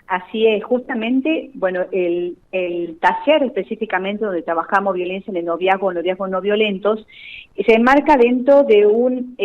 Así es, justamente, bueno, el taller específicamente donde trabajamos violencia en el noviazgo no violentos, se enmarca dentro de un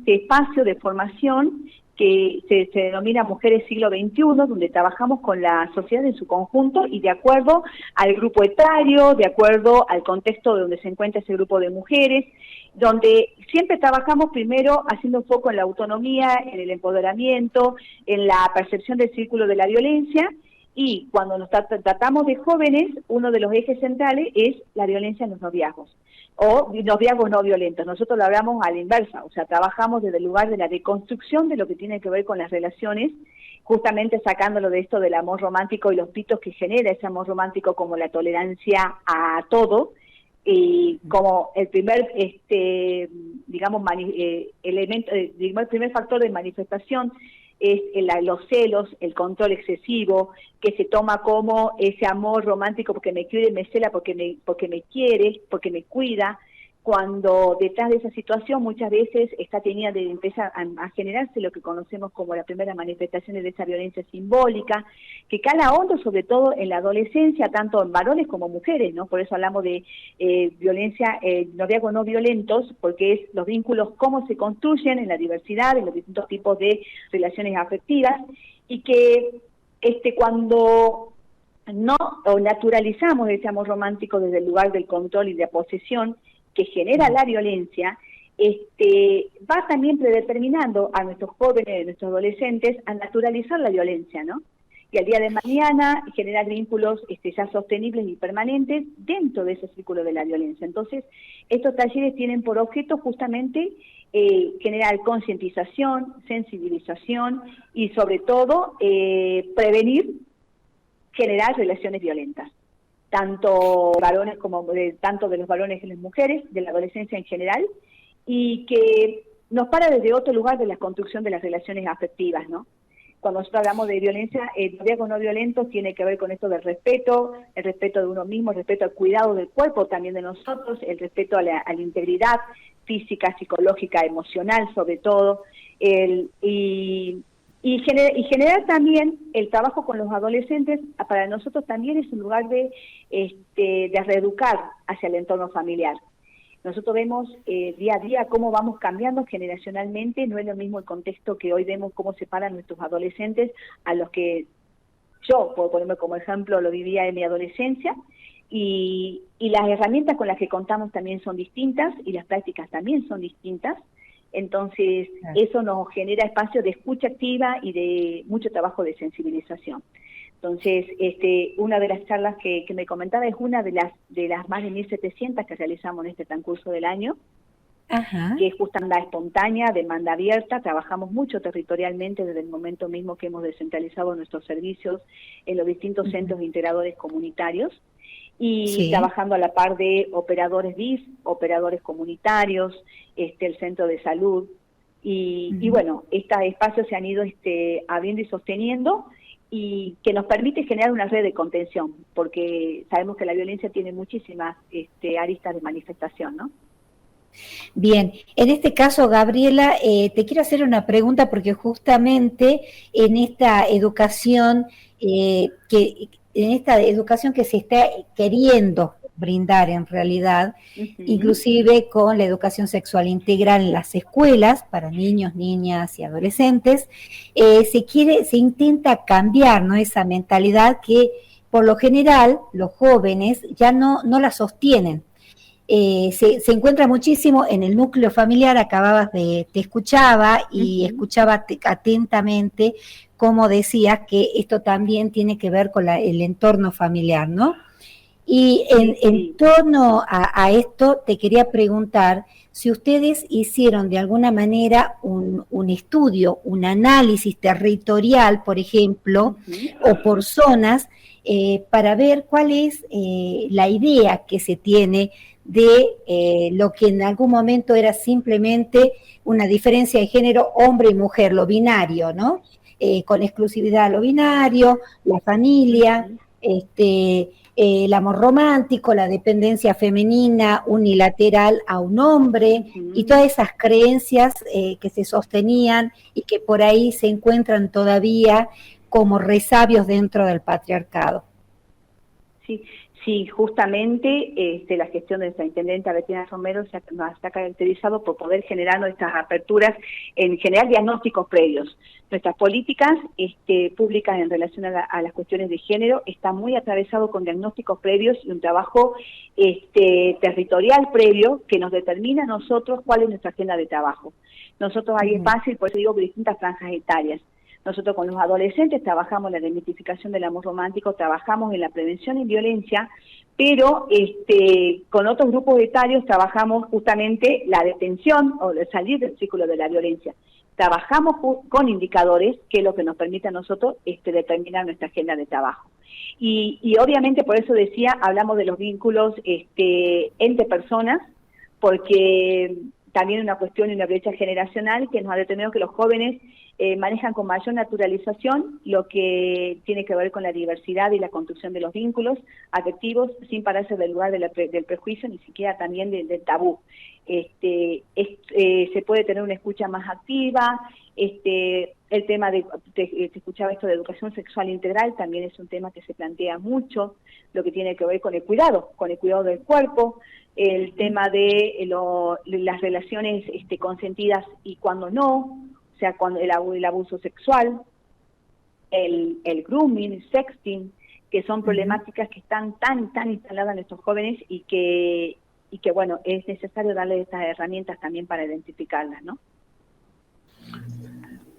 espacio de formación que se denomina Mujeres Siglo XXI, donde trabajamos con la sociedad en su conjunto y de acuerdo al grupo etario, de acuerdo al contexto donde se encuentra ese grupo de mujeres, donde siempre trabajamos primero haciendo foco en la autonomía, en el empoderamiento, en la percepción del círculo de la violencia, y cuando nos tratamos de jóvenes, uno de los ejes centrales es la violencia en los noviazgos, o noviazgos no violentos. Nosotros lo hablamos a la inversa, o sea, trabajamos desde el lugar de la deconstrucción de lo que tiene que ver con las relaciones, justamente sacándolo de esto del amor romántico y los pitos que genera ese amor romántico, como la tolerancia a todo, y como el primer el primer factor de manifestación es los celos, el control excesivo, que se toma como ese amor romántico porque me quiere, me cela, porque me quiere, porque me cuida, cuando detrás de esa situación muchas veces empieza a generarse lo que conocemos como las primeras manifestaciones de esa violencia simbólica, que cala hondo sobre todo en la adolescencia, tanto en varones como mujeres, ¿no? Por eso hablamos de violencia, noviazgos no violentos, porque es los vínculos, cómo se construyen en la diversidad, en los distintos tipos de relaciones afectivas, y que cuando no o naturalizamos ese amor romántico desde el lugar del control y de la posesión, que genera la violencia, va también predeterminando a nuestros jóvenes, a nuestros adolescentes, a naturalizar la violencia, ¿no? Y al día de mañana generar vínculos ya sostenibles y permanentes dentro de ese círculo de la violencia. Entonces, estos talleres tienen por objeto justamente generar concientización, sensibilización y sobre todo prevenir generar relaciones violentas, tanto varones tanto de los varones y las mujeres, de la adolescencia en general, y que nos para desde otro lugar de la construcción de las relaciones afectivas, ¿no? Cuando nosotros hablamos de violencia, el noviazgo no violento tiene que ver con esto del respeto, el respeto de uno mismo, el respeto al cuidado del cuerpo también de nosotros, el respeto a la integridad física, psicológica, emocional sobre todo, y generar también el trabajo con los adolescentes, para nosotros también es un lugar de reeducar hacia el entorno familiar. Nosotros vemos día a día cómo vamos cambiando generacionalmente, no es lo mismo el contexto que hoy vemos cómo se paran nuestros adolescentes a los que yo, puedo ponerme como ejemplo, lo vivía en mi adolescencia, y las herramientas con las que contamos también son distintas y las prácticas también son distintas. Entonces, eso nos genera espacio de escucha activa y de mucho trabajo de sensibilización. Entonces, una de las charlas que me comentaba es una de las más de 1.700 que realizamos en este transcurso del año, que es justamente espontánea, demanda abierta. Trabajamos mucho territorialmente desde el momento mismo que hemos descentralizado nuestros servicios en los distintos centros integradores comunitarios, y trabajando a la par de operadores BIS, operadores comunitarios, el centro de salud, y bueno, estos espacios se han ido abriendo y sosteniendo, y que nos permite generar una red de contención, porque sabemos que la violencia tiene muchísimas aristas de manifestación, ¿no? Bien, en este caso, Gabriela, te quiero hacer una pregunta porque justamente en esta educación que se está queriendo brindar en realidad, inclusive con la educación sexual integral en las escuelas para niños, niñas y adolescentes, se intenta cambiar, ¿no?, esa mentalidad que por lo general los jóvenes ya no la sostienen. Se encuentra muchísimo en el núcleo familiar. Te escuchaba y escuchaba atentamente cómo decías que esto también tiene que ver con el entorno familiar, ¿no? Y en torno a esto te quería preguntar si ustedes hicieron de alguna manera un estudio, un análisis territorial, por ejemplo, o por zonas, para ver cuál es la idea que se tiene de lo que en algún momento era simplemente una diferencia de género hombre y mujer, lo binario, ¿no? Con exclusividad a lo binario, la familia, el amor romántico, la dependencia femenina unilateral a un hombre, y todas esas creencias que se sostenían y que por ahí se encuentran todavía como resabios dentro del patriarcado. Sí, justamente la gestión de nuestra intendente Bettina Romero nos ha caracterizado por poder generar nuestras aperturas, en generar diagnósticos previos. Nuestras políticas públicas en relación a las cuestiones de género están muy atravesados con diagnósticos previos y un trabajo territorial previo que nos determina a nosotros cuál es nuestra agenda de trabajo. Nosotros hay espacio, y por eso digo distintas franjas etarias. Nosotros con los adolescentes trabajamos la desmitificación del amor romántico, trabajamos en la prevención en violencia, pero con otros grupos etarios trabajamos justamente la detención o el salir del círculo de la violencia. Trabajamos con indicadores, que es lo que nos permite a nosotros determinar nuestra agenda de trabajo. Y obviamente, por eso decía, hablamos de los vínculos entre personas, porque también una cuestión y una brecha generacional que nos ha determinado que los jóvenes manejan con mayor naturalización lo que tiene que ver con la diversidad y la construcción de los vínculos afectivos, sin pararse del lugar del prejuicio, ni siquiera también del tabú. Se puede tener una escucha más activa, el tema te escuchaba esto de educación sexual integral, también es un tema que se plantea mucho, lo que tiene que ver con el cuidado del cuerpo, el tema de las relaciones consentidas y cuando no, o sea, cuando el abuso sexual, el grooming, el sexting, que son problemáticas que están tan instaladas en estos jóvenes y que bueno, es necesario darle estas herramientas también para identificarlas, ¿no?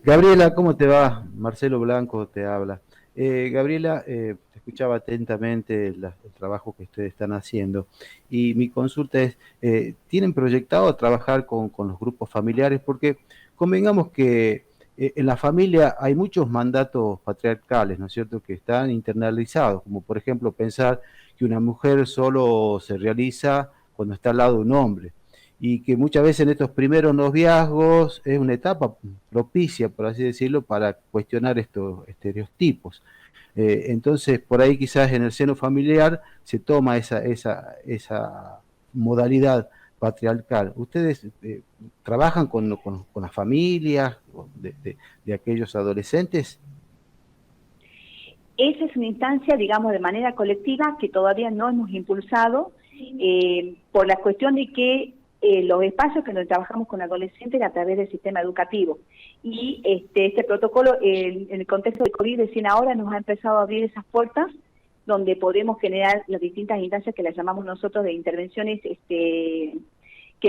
Gabriela, ¿cómo te va? Marcelo Blanco te habla. Gabriela, te escuchaba atentamente el trabajo que ustedes están haciendo y mi consulta es, ¿tienen proyectado trabajar con los grupos familiares? Porque convengamos que en la familia hay muchos mandatos patriarcales, ¿no es cierto?, que están internalizados, como por ejemplo pensar que una mujer solo se realiza cuando está al lado de un hombre, y que muchas veces en estos primeros noviazgos es una etapa propicia, por así decirlo, para cuestionar estos estereotipos. Entonces, por ahí quizás en el seno familiar se toma esa modalidad patriarcal. ¿Ustedes trabajan con las familias de aquellos adolescentes? Esa es una instancia, digamos, de manera colectiva que todavía no hemos impulsado por la cuestión de que los espacios que nos trabajamos con adolescentes a través del sistema educativo. Y este protocolo, en el contexto de COVID-19 ahora, nos ha empezado a abrir esas puertas donde podemos generar las distintas instancias que las llamamos nosotros de intervenciones que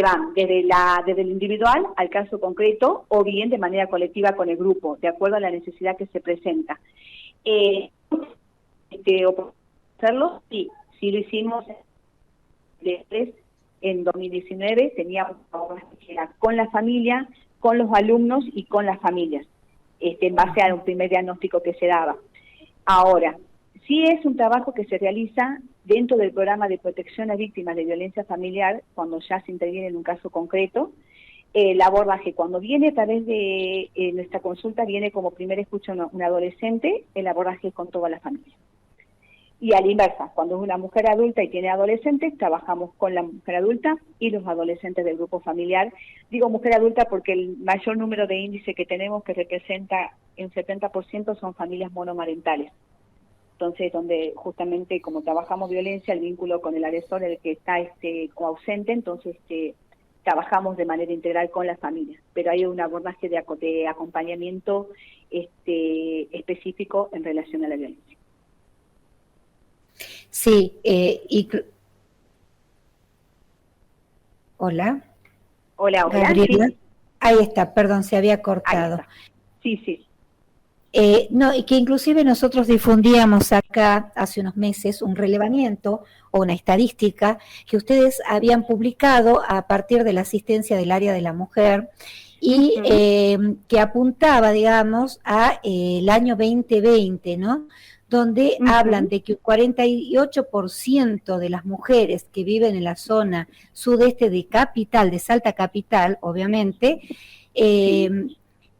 van desde el individual al caso concreto o bien de manera colectiva con el grupo, de acuerdo a la necesidad que se presenta. Hacerlo, sí lo hicimos en 2019, teníamos con la familia, con los alumnos y con las familias, en base a un primer diagnóstico que se daba. Ahora, sí es un trabajo que se realiza dentro del programa de protección a víctimas de violencia familiar, cuando ya se interviene en un caso concreto. El abordaje, cuando viene a través de nuestra consulta, viene como primer escucha un adolescente, el abordaje es con toda la familia. Y a la inversa, cuando es una mujer adulta y tiene adolescentes, trabajamos con la mujer adulta y los adolescentes del grupo familiar. Digo mujer adulta porque el mayor número de índice que tenemos, que representa un 70%, son familias monomarentales. Entonces, donde justamente como trabajamos violencia, el vínculo con el agresor, el que está ausente, entonces trabajamos de manera integral con las familias. Pero hay un abordaje de acompañamiento específico en relación a la violencia. Sí, Hola. Hola, Gabriela. Sí. Ahí está, perdón, se había cortado. Sí. No, y que inclusive nosotros difundíamos acá hace unos meses un relevamiento o una estadística que ustedes habían publicado a partir de la asistencia del área de la mujer y que apuntaba, digamos, a el año 2020, ¿no?, donde hablan de que un 48% de las mujeres que viven en la zona sudeste de Capital, de Salta Capital, obviamente,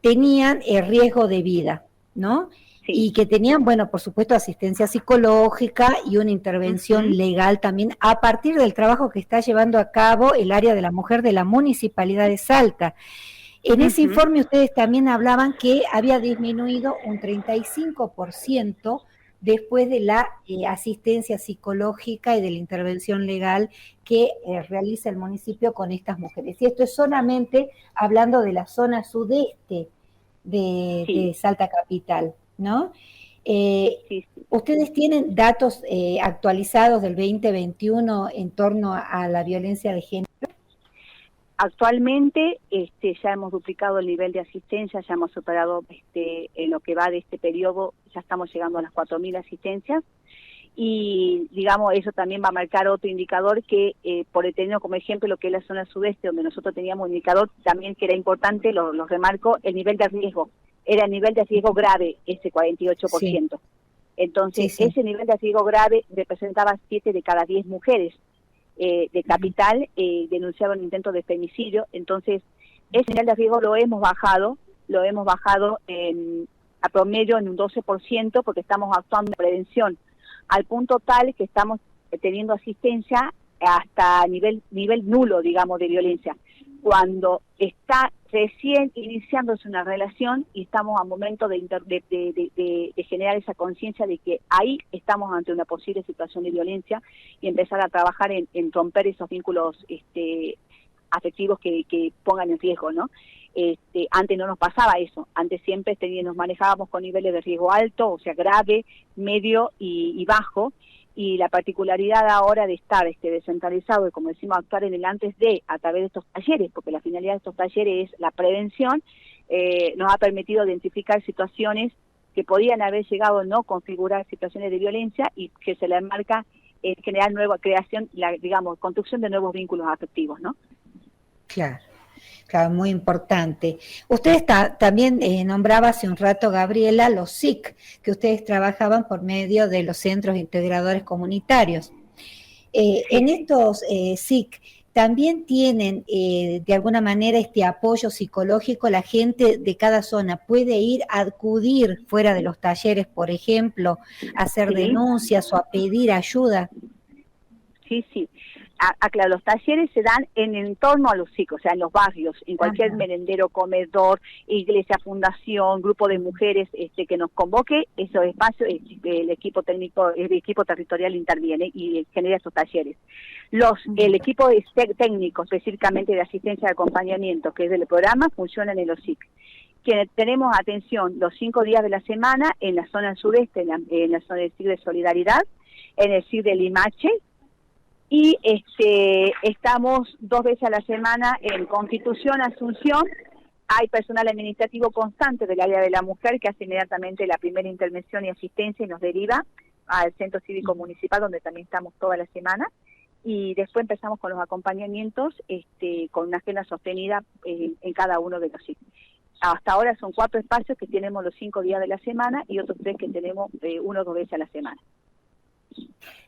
tenían riesgo de vida, ¿no? Sí. Y que tenían, bueno, por supuesto, asistencia psicológica y una intervención legal también a partir del trabajo que está llevando a cabo el área de la mujer de la Municipalidad de Salta. En ese informe ustedes también hablaban que había disminuido un 35% después de la asistencia psicológica y de la intervención legal que realiza el municipio con estas mujeres. Y esto es solamente hablando de la zona sudeste de Salta Capital, ¿no? ¿Ustedes tienen datos actualizados del 2021 en torno a la violencia de género? Actualmente ya hemos duplicado el nivel de asistencia, ya hemos superado en lo que va de este periodo, ya estamos llegando a las 4.000 asistencias y digamos eso también va a marcar otro indicador que por tener como ejemplo lo que es la zona sudeste donde nosotros teníamos un indicador también que era importante, lo remarco, el nivel de riesgo, era el nivel de riesgo grave ese 48%. Sí. Entonces ese nivel de riesgo grave representaba 7 de cada 10 mujeres. De Capital denunciaron intentos de femicidio, entonces ese nivel de riesgo lo hemos bajado a promedio en un 12% porque estamos actuando en prevención, al punto tal que estamos teniendo asistencia hasta nivel nulo, digamos, de violencia. Cuando está recién iniciándose una relación y estamos a momento de generar esa conciencia de que ahí estamos ante una posible situación de violencia y empezar a trabajar en romper esos vínculos afectivos que pongan en riesgo, ¿no? Antes no nos pasaba eso, antes siempre nos manejábamos con niveles de riesgo alto, o sea, grave, medio y bajo, y la particularidad ahora de estar descentralizado y, como decimos, actuar en el antes de, a través de estos talleres, porque la finalidad de estos talleres es la prevención, nos ha permitido identificar situaciones que podían haber llegado a no configurar situaciones de violencia y que se le marca generar nueva creación, construcción de nuevos vínculos afectivos, ¿no? Claro. Claro, muy importante. Usted también nombraba hace un rato, Gabriela, los SIC, que ustedes trabajaban por medio de los centros integradores comunitarios. En estos SIC también tienen de alguna manera este apoyo psicológico, la gente de cada zona puede ir a acudir fuera de los talleres, por ejemplo, a hacer denuncias o a pedir ayuda. Sí. Claro, los talleres se dan en torno a los chicos, o sea, en los barrios, en cualquier merendero, comedor, iglesia, fundación, grupo de mujeres que nos convoque, esos espacios, el equipo técnico, el equipo territorial interviene y genera esos talleres. El equipo técnico, específicamente de asistencia de acompañamiento, que es del programa, funcionan en los SIC. Que tenemos atención los 5 días de la semana en la zona sureste, en la zona del SIC de Solidaridad, en el SIC de Limache, y estamos 2 veces a la semana en Constitución, Asunción. Hay personal administrativo constante del área de la mujer que hace inmediatamente la primera intervención y asistencia y nos deriva al Centro Cívico Municipal, donde también estamos toda la semana, y después empezamos con los acompañamientos con una agenda sostenida en cada uno de los sitios. Hasta ahora son 4 espacios que tenemos los 5 días de la semana y otros 3 que tenemos 1 o 2 veces a la semana.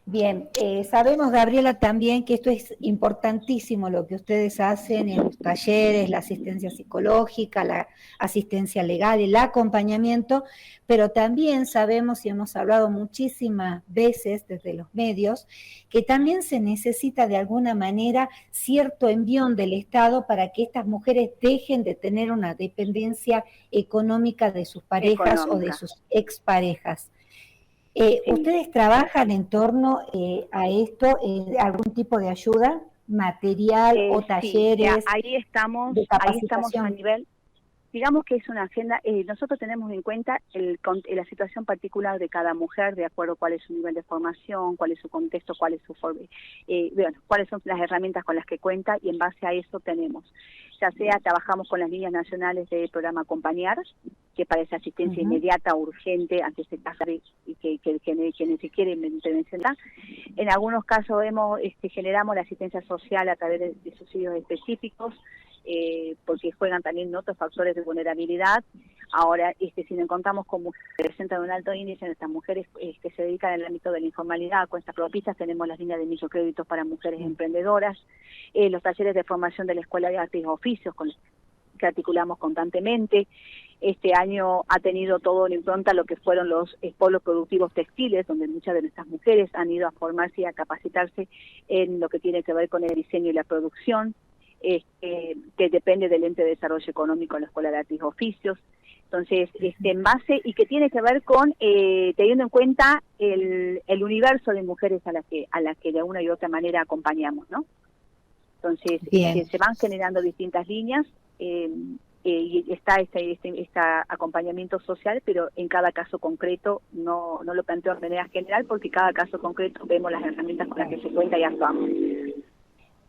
Bien, sabemos, Gabriela, también que esto es importantísimo lo que ustedes hacen en los talleres, la asistencia psicológica, la asistencia legal, el acompañamiento, pero también sabemos y hemos hablado muchísimas veces desde los medios que también se necesita de alguna manera cierto envión del Estado para que estas mujeres dejen de tener una dependencia económica de sus parejas o de sus exparejas. ¿Ustedes trabajan en torno a esto, algún tipo de ayuda, material o talleres? Sí, ahí estamos a nivel, digamos que es una agenda, nosotros tenemos en cuenta la situación particular de cada mujer, de acuerdo a cuál es su nivel de formación, cuál es su contexto, cuáles son las herramientas con las que cuenta, y en base a eso tenemos. Ya sea trabajamos con las líneas nacionales del programa Acompañar, que para esa asistencia inmediata, urgente, ante ese caso que ni siquiera intervención da. En algunos casos generamos la asistencia social a través de subsidios específicos, porque juegan también otros factores de vulnerabilidad. Ahora, si nos encontramos con mujeres que presentan un alto índice, en estas mujeres que se dedican al ámbito de la informalidad, con estas propistas, tenemos las líneas de microcréditos para mujeres emprendedoras, los talleres de formación de la Escuela de Artes y Oficios, con los que articulamos constantemente. Este año ha tenido todo en impronta lo que fueron los polos productivos textiles, donde muchas de nuestras mujeres han ido a formarse y a capacitarse en lo que tiene que ver con el diseño y la producción. que depende del ente de desarrollo económico en la Escuela de Artes y Oficios. Entonces, en base, y que tiene que ver con teniendo en cuenta el universo de mujeres a las que de una y otra manera acompañamos, ¿no? Entonces, se van generando distintas líneas, y está este acompañamiento social, pero en cada caso concreto no lo planteo de manera general, porque cada caso concreto vemos las herramientas con las que se cuenta y actuamos.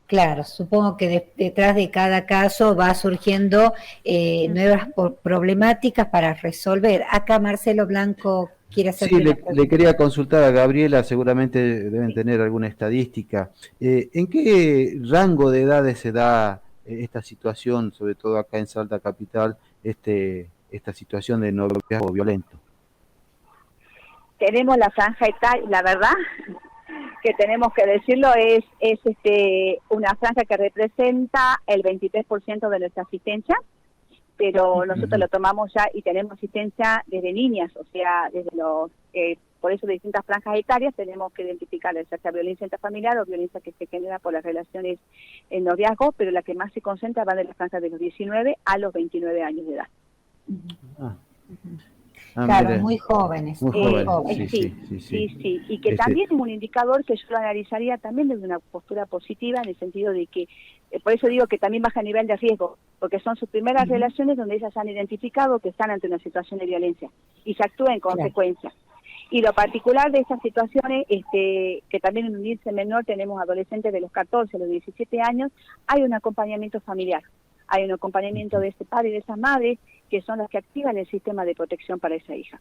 Claro, supongo que detrás de cada caso va surgiendo nuevas problemáticas para resolver. Acá Marcelo Blanco quiere hacer... Sí, le quería consultar a Gabriela, seguramente deben tener alguna estadística. ¿En qué rango de edades se da esta situación, sobre todo acá en Salta Capital, esta situación de noviazgo violento? Tenemos la franja etaria, la verdad que tenemos que decirlo, es una franja que representa el 23% de nuestra asistencia, pero nosotros lo tomamos ya y tenemos asistencia desde niñas, o sea, desde los... por eso de distintas franjas etarias tenemos que identificar ya sea violencia intrafamiliar o violencia que se genera por las relaciones en noviazgo, pero la que más se concentra va de las franjas de los 19 a los 29 años de edad. Claro, muy jóvenes. Muy jóvenes, sí. Y que también es un indicador que yo lo analizaría también desde una postura positiva, en el sentido de que, por eso digo que también baja a nivel de riesgo, porque son sus primeras relaciones donde ellas han identificado que están ante una situación de violencia y se actúa en consecuencia. Y lo particular de estas situaciones, que también en un índice menor tenemos adolescentes de los 14 a los 17 años, hay un acompañamiento familiar, hay un acompañamiento de ese padre y de esa madre, que son las que activan el sistema de protección para esa hija.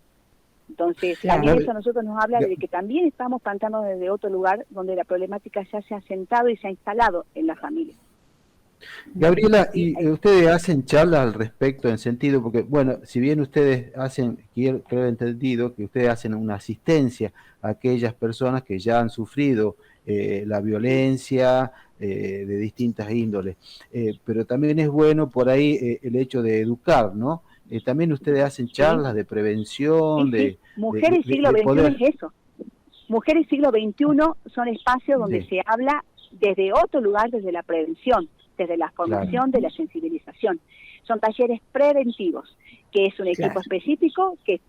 Entonces, también eso a nosotros nos habla de que también estamos plantando desde otro lugar donde la problemática ya se ha sentado y se ha instalado en la familia. Gabriela, ¿y ustedes hacen charlas al respecto en sentido, porque, bueno, si bien ustedes hacen, creo entendido, que ustedes hacen una asistencia a aquellas personas que ya han sufrido la violencia de distintas índoles, pero también es bueno por ahí el hecho de educar, ¿no? También ustedes hacen charlas de prevención, Mujeres siglo XXI es eso. Mujeres siglo XXI son espacios donde se habla desde otro lugar, desde la prevención, desde la formación, de la sensibilización. Son talleres preventivos, que es un equipo específico que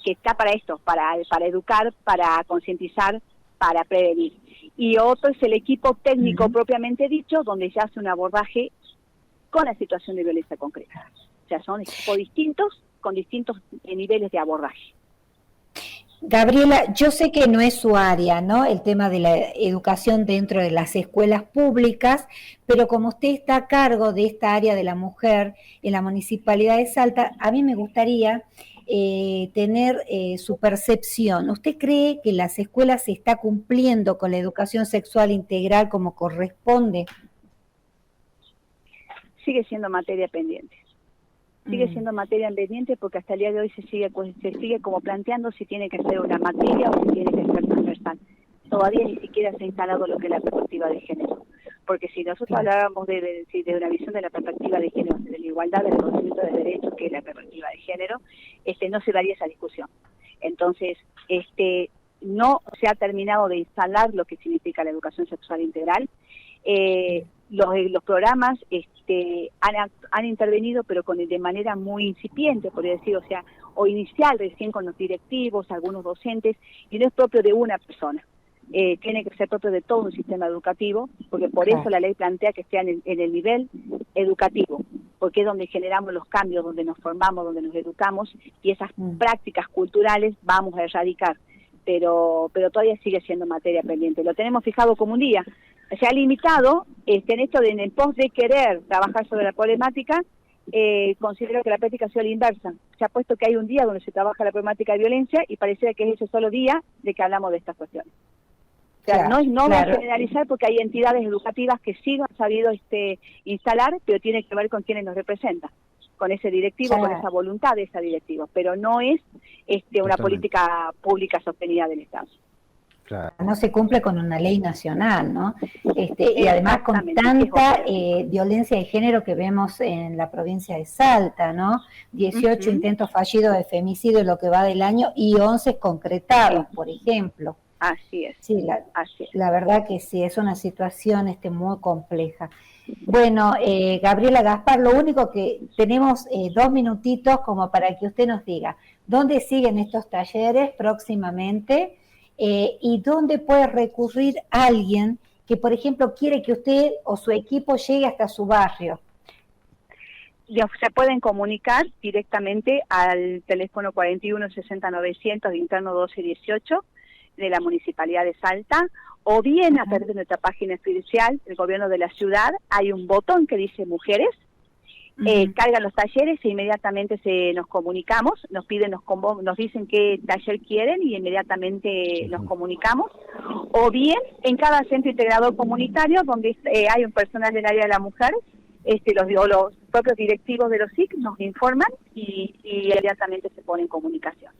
está para esto, para educar, para concientizar, para prevenir. Y otro es el equipo técnico propiamente dicho, donde se hace un abordaje con la situación de violencia concreta. O sea, son equipos distintos, con distintos niveles de abordaje. Gabriela, yo sé que no es su área, ¿no? El tema de la educación dentro de las escuelas públicas, pero como usted está a cargo de esta área de la mujer en la Municipalidad de Salta, a mí me gustaría tener su percepción. ¿Usted cree que las escuelas se está cumpliendo con la educación sexual integral como corresponde? Sigue siendo materia pendiente. Sigue siendo materia pendiente porque hasta el día de hoy se sigue como planteando si tiene que ser una materia o si tiene que ser transversal. Todavía ni siquiera se ha instalado lo que es la perspectiva de género. Porque si nosotros hablábamos de una visión de la perspectiva de género, de la igualdad, del reconocimiento de derechos, que es la perspectiva de género, no se daría esa discusión. Entonces, no se ha terminado de instalar lo que significa la educación sexual integral. Los programas han intervenido, pero de manera muy incipiente, podría decir, o inicial, recién con los directivos, algunos docentes, y no es propio de una persona. Tiene que ser propio de todo un sistema educativo, porque por eso la ley plantea que sea en el nivel educativo, porque es donde generamos los cambios, donde nos formamos, donde nos educamos, y esas prácticas culturales vamos a erradicar, pero todavía sigue siendo materia pendiente. Lo tenemos fijado como un día. Se ha limitado en esto en el pos de querer trabajar sobre la problemática. Considero que la práctica ha sido la inversa. Se ha puesto que hay un día donde se trabaja la problemática de violencia y pareciera que es ese solo día de que hablamos de estas cuestiones. O sea, no voy a generalizar porque hay entidades educativas que sí han sabido instalar, pero tiene que ver con quienes nos representan, con ese directivo, con esa voluntad de esa directiva, pero no es una política pública sostenida del Estado. Claro. No se cumple con una ley nacional, ¿no? Y además con tanta violencia de género que vemos en la provincia de Salta, ¿no? 18 intentos fallidos de femicidio en lo que va del año y 11 concretados, por ejemplo. Así es. Sí, la verdad que sí, es una situación muy compleja. Bueno, Gabriela Gaspar, lo único que tenemos 2 minutitos como para que usted nos diga dónde siguen estos talleres próximamente y dónde puede recurrir alguien que, por ejemplo, quiere que usted o su equipo llegue hasta su barrio. Se pueden comunicar directamente al teléfono 41 60 900 de interno 1218 de la Municipalidad de Salta, o bien a través de nuestra página oficial del Gobierno de la Ciudad. Hay un botón que dice Mujeres, cargan los talleres e inmediatamente nos comunicamos, nos piden, nos dicen qué taller quieren y inmediatamente nos comunicamos, o bien en cada centro integrador comunitario donde hay un personal del área de la mujer, los propios directivos de los SIC nos informan y inmediatamente se pone en comunicación.